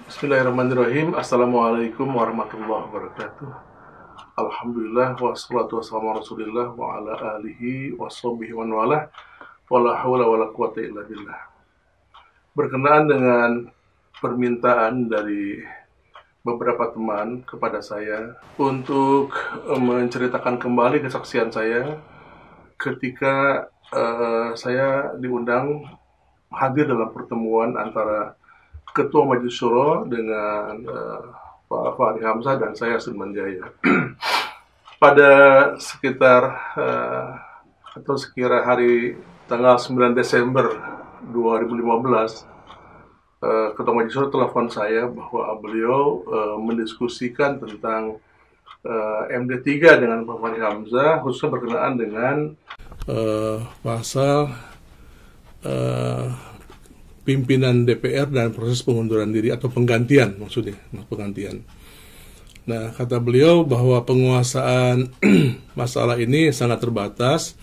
Bismillahirrahmanirrahim. Assalamualaikum warahmatullahi wabarakatuh. Alhamdulillah wassalatu wassalamu ala Rasulillah wa ala alihi washabihi wa wala wala haula wala quwata illa billah. Berkenaan dengan permintaan dari beberapa teman kepada saya untuk menceritakan kembali kesaksian saya ketika saya diundang hadir dalam pertemuan antara Ketua Majelis Syuro dengan Pak Fahri Hamzah dan saya Sumanjaya. Pada sekitar atau sekira hari tanggal 9 Desember 2015, Ketua Majelis Syuro telepon saya bahwa beliau mendiskusikan tentang MD3 dengan Pak Fahri Hamzah, khususnya berkenaan dengan pasal pimpinan DPR dan proses pengunduran diri atau penggantian, maksudnya penggantian. Nah, kata beliau bahwa penguasaan masalah ini sangat terbatas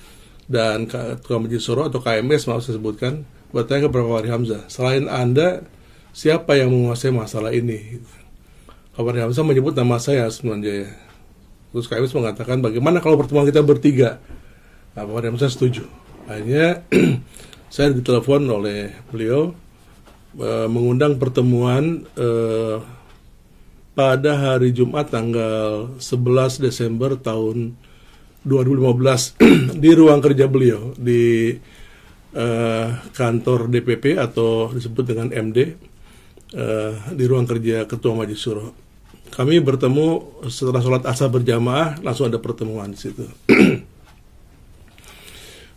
dan Ketua Majelis Syuro atau KMS, maaf saya sebutkan, bertanya kepada Pak Fahri Hamzah, selain Anda, siapa yang menguasai masalah ini? Pak Fahri Hamzah menyebut nama saya, Sumanjaya. Terus KMS mengatakan, bagaimana kalau pertemuan kita bertiga? Nah, Pak Fahri Hamzah setuju. Akhirnya saya ditelepon oleh beliau mengundang pertemuan pada hari Jumat tanggal 11 Desember tahun 2015 di ruang kerja beliau di kantor DPP atau disebut dengan MD, di ruang kerja Ketua Majelis Syuro. Kami bertemu setelah sholat asar berjamaah, langsung ada pertemuan di situ.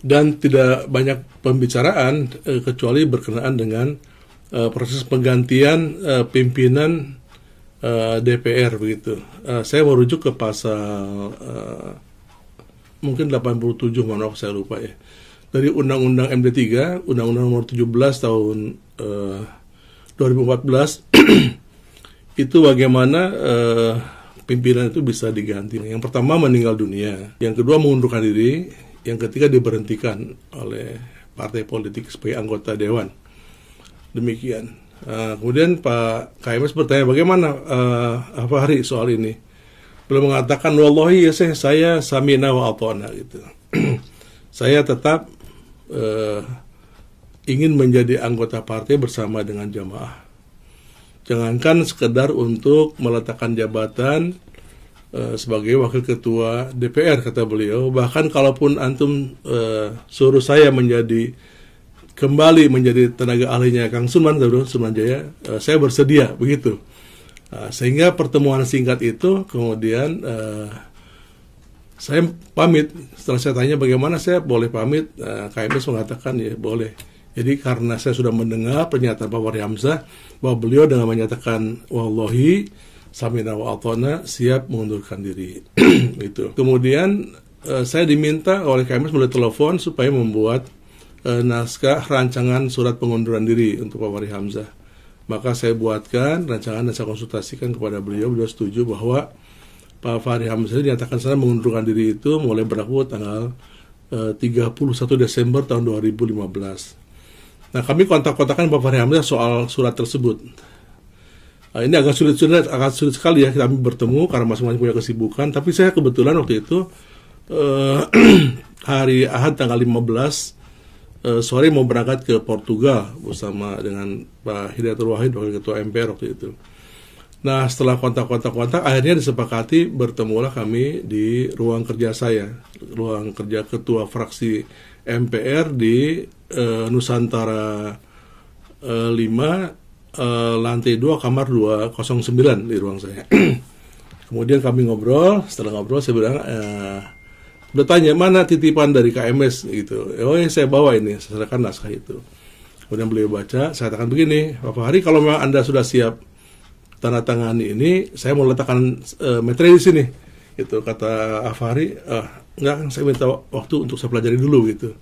Dan tidak banyak pembicaraan kecuali berkenaan dengan proses penggantian pimpinan DPR begitu. Saya merujuk ke pasal mungkin 87, maaf saya lupa ya. Dari Undang-Undang MD3, Undang-Undang nomor 17 tahun 2014 itu bagaimana pimpinan itu bisa diganti. Yang pertama meninggal dunia, yang kedua mengundurkan diri, yang ketiga diberhentikan oleh partai politik sebagai anggota dewan. Demikian. Kemudian Pak KMS bertanya bagaimana Fahri soal ini. Beliau mengatakan wallahi ya saya samina wa ata'na gitu. Saya tetap ingin menjadi anggota partai bersama dengan jamaah. Jangankan sekedar untuk meletakkan jabatan sebagai wakil ketua DPR, kata beliau, bahkan kalaupun antum suruh saya kembali menjadi tenaga ahlinya Kang Sumanjaya, saya bersedia begitu. Sehingga pertemuan singkat itu kemudian saya pamit. Setelah saya tanya bagaimana saya boleh pamit, KMS mengatakan ya boleh. Jadi karena saya sudah mendengar pernyataan Pak Fahri Hamzah bahwa beliau dengan menyatakan wallahi samina wa ata'na, siap mengundurkan diri. Gitu. Kemudian saya diminta oleh KMS melalui telepon supaya membuat naskah rancangan surat pengunduran diri untuk Pak Fahri Hamzah. Maka saya buatkan rancangan dan saya konsultasikan kepada beliau. Beliau setuju bahwa Pak Fahri Hamzah dinyatakan sana mengundurkan diri itu mulai berlaku tanggal 31 Desember tahun 2015. Nah, kami kontak-kontakan Pak Fahri Hamzah soal surat tersebut. Ini agak sulit sekali ya kami bertemu karena masing-masing punya kesibukan. Tapi saya kebetulan waktu itu hari Ahad tanggal 15 sore mau berangkat ke Portugal bersama dengan Pak Hidayatul Wahid, wakil ketua MPR waktu itu. Nah, setelah kontak akhirnya disepakati bertemulah kami di ruang kerja saya, ruang kerja ketua fraksi MPR di Nusantara 5, lantai 2, kamar 209 di ruang saya. Kemudian kami ngobrol, setelah ngobrol saya bilang, bertanya mana titipan dari KMS gitu. Oh ya, saya bawa ini, saya serahkan naskah itu. Kemudian beliau baca, saya katakan begini, Pak Fahri, kalau memang Anda sudah siap tanda tangani ini, saya mau letakkan materi di sini. Itu kata Fahri, enggak, saya minta waktu untuk saya pelajari dulu gitu.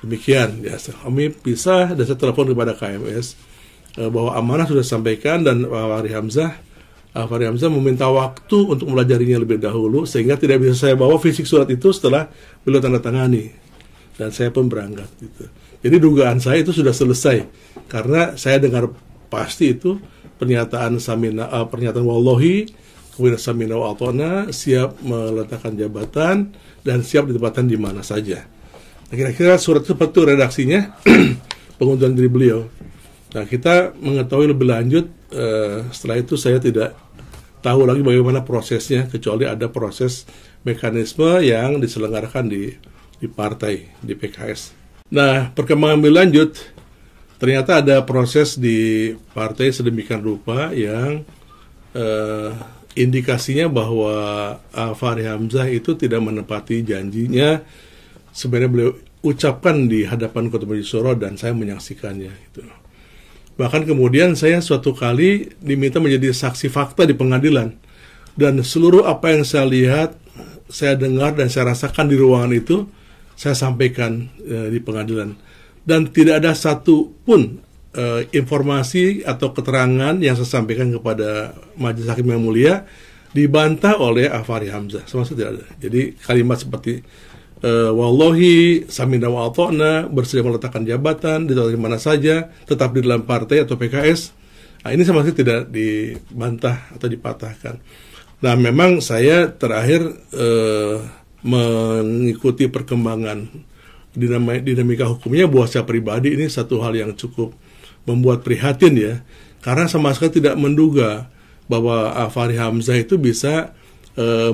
Demikian, ya, kami pisah dan saya telepon kepada KMS bahwa amanah sudah disampaikan dan Pak Fahri Hamzah meminta waktu untuk melajarinya lebih dahulu sehingga tidak bisa saya bawa fisik surat itu setelah beliau tanda tangani, dan saya pun berangkat gitu. Jadi dugaan saya itu sudah selesai karena saya dengar pasti itu pernyataan wallahi, kemudian samina wa ata'na, siap meletakkan jabatan dan siap ditempatkan di mana saja. Nah, kira-kira surat itu seperti redaksinya pengunduran diri beliau. Nah, kita mengetahui lebih lanjut setelah itu saya tidak tahu lagi bagaimana prosesnya, kecuali ada proses mekanisme yang diselenggarakan di partai, di PKS. Nah, perkembangan lebih lanjut, ternyata ada proses di partai sedemikian rupa yang indikasinya bahwa Fahri Hamzah itu tidak menepati janjinya sebenarnya beliau ucapkan di hadapan Ketua Majelis Syuro dan saya menyaksikannya gitu. Bahkan kemudian saya suatu kali diminta menjadi saksi fakta di pengadilan dan seluruh apa yang saya lihat, saya dengar dan saya rasakan di ruangan itu saya sampaikan di pengadilan dan tidak ada satu pun informasi atau keterangan yang saya sampaikan kepada Majelis Hakim yang mulia dibantah oleh Fahri Hamzah, sama sekali tidak ada. Jadi kalimat seperti wallahi, samina wa ata'na, bersedia meletakkan jabatan di mana saja, tetap di dalam partai atau PKS, nah, ini sama sekali tidak dibantah atau dipatahkan. Nah, memang saya terakhir mengikuti perkembangan dinamika hukumnya buat saya pribadi ini satu hal yang cukup membuat prihatin ya, karena sama sekali tidak menduga bahwa Fahri Hamzah itu bisa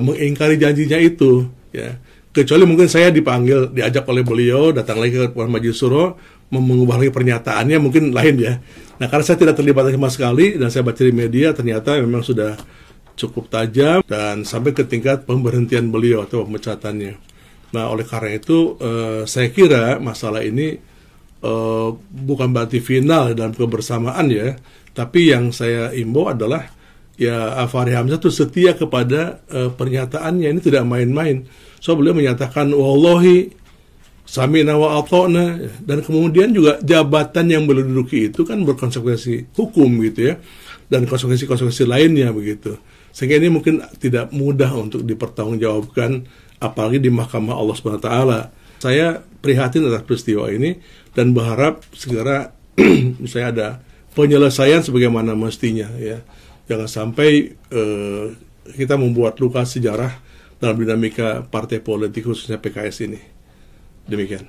mengingkari janjinya itu ya, kecuali mungkin saya diajak oleh beliau datang lagi ke Majelis Syuro mengubah lagi pernyataannya mungkin lain ya. Nah, karena saya tidak terlibat sama sekali dan saya baca di media ternyata memang sudah cukup tajam dan sampai ke tingkat pemberhentian beliau atau pemecatannya. Nah, oleh karena itu saya kira masalah ini bukan berarti final dalam kebersamaan ya, tapi yang saya imbau adalah ya Fahri Hamzah itu setia kepada pernyataannya, ini tidak main-main. So beliau menyatakan wallahi samina wa ata'na, dan kemudian juga jabatan yang beliau duduki itu kan berkonsekuensi hukum gitu ya, dan konsekuensi lainnya begitu. Sehingga ini mungkin tidak mudah untuk dipertanggungjawabkan apalagi di mahkamah Allah Subhanahu wa taala. Saya prihatin atas peristiwa ini dan berharap segera misalnya ada penyelesaian sebagaimana mestinya ya. Jangan sampai kita membuat luka sejarah dalam dinamika partai politik khususnya PKS ini. Demikian.